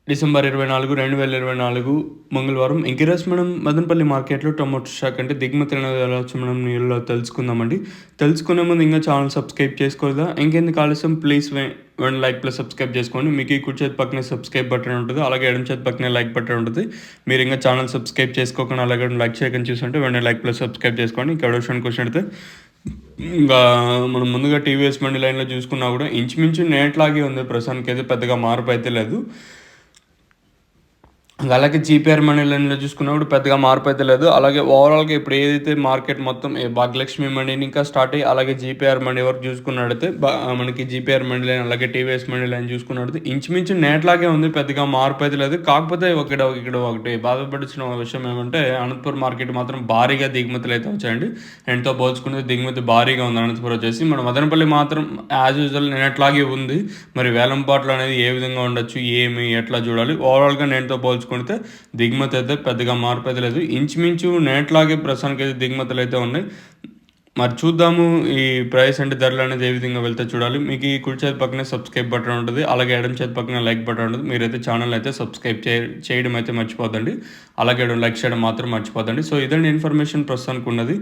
December 24, 2024 మంగళవారం ఎంకిరాస్ మనం మదనపల్లి మార్కెట్‌లో టొమాటో స్టాక్ అంటే దిగుమతి అనేది ఎలా వచ్చి మనం వీడియోలో తెలుసుకుందామండి. తెలుసుకునే ముందు ఇంకా ఛానల్ సబ్స్క్రైబ్ చేసుకోలేదా? ఇంకెందుకు ఆలస్యం ప్లీజ్ వెంటనే లైక్ ప్లస్ సబ్స్క్రైబ్ చేసుకోండి. మీకు ఈ కుడి చేతి పక్కనే సబ్స్క్రైబ్ బటన్ ఉంటుంది. అలాగే ఎడమ చేతి పక్కనే లైక్ బటన్ ఉంటుంది. మీరు ఇంకా ఛానల్ సబ్స్క్రైబ్ చేసుకోకుండా అలాగే లైక్ చేయకుండా చూస్తుంటే వెంటనే లైక్ ప్లస్ సబ్స్క్రైబ్ చేసుకోండి. ఇంకా క్వశ్చన్ అయితే ఇంకా మనం ముందుగా టీవీఎస్ బండి లైన్‌లో చూసుకున్నా కూడా ఇంచుమించు నేట్లాగే ఉంది ప్రస్తుతానికైతే పెద్దగా మార్పు అయితే లేదు. అలాగే జీపీఆర్ మనీ లైన్‌లో చూసుకున్నప్పుడు పెద్దగా మార్పు అయితే లేదు. అలాగే ఓవరాల్‌గా ఇప్పుడు ఏదైతే మార్కెట్ మొత్తం భాగ్యలక్ష్మి మణిని ఇంకా స్టార్ట్ అయ్యి అలాగే జీపీఆర్ మనీ వరకు చూసుకున్నట్టయితే మనకి జీపీఆర్ మనీ లైన్ అలాగే టీవీఎస్ మనీ లైన్ చూసుకున్నట్టయితే ఇంచుమించు నేట్లాగే ఉంది. పెద్దగా మార్పు అయితే లేదు. కాకపోతే ఇక్కడ ఒకటి బాధపడాల్సిన విషయం ఏమంటే అనంతపురం మార్కెట్ మాత్రం భారీగా దిగుమతులు అయితే వచ్చాయండి. ఎంతో పోల్చుకుంటే దిగుమతి భారీగా ఉంది అనంతపురం వచ్చేసి. మన మదనపల్లి మాత్రం యాజ్ యూజువల్ నేట్లాగే ఉంది. మరి వేలంపాట్లు అనేది ఏ విధంగా ఉండొచ్చు, ఏమి ఎట్లా చూడాలి? ఓవరాల్‌గా నేటితో పోల్చుకుంటే దిగుమతి అయితే పెద్దగా మార్పు అయితే లేదు. ఇంచుమించు నేట్లాగే ప్రస్తుతానికైతే దిగుమతులు అయితే ఉన్నాయి. మరి చూద్దాము ఈ ప్రైస్ అంటే ధరలు అనేది ఏ విధంగా వెళ్తే చూడాలి. మీకు ఈ కుడి చేతి పక్కనే సబ్స్క్రైబ్ బటన్ ఉంటుంది. అలాగే ఎడమ చేతి పక్కన లైక్ బటన్ ఉంటుంది. మీరైతే ఛానల్ అయితే సబ్స్క్రైబ్ చేయడం అయితే మర్చిపోద్దండి. అలాగే లైక్ చేయడం మాత్రం మర్చిపోద్దండి. సో ఇదండి ఇన్ఫర్మేషన్ ప్రస్తుతానికి ఉన్నది.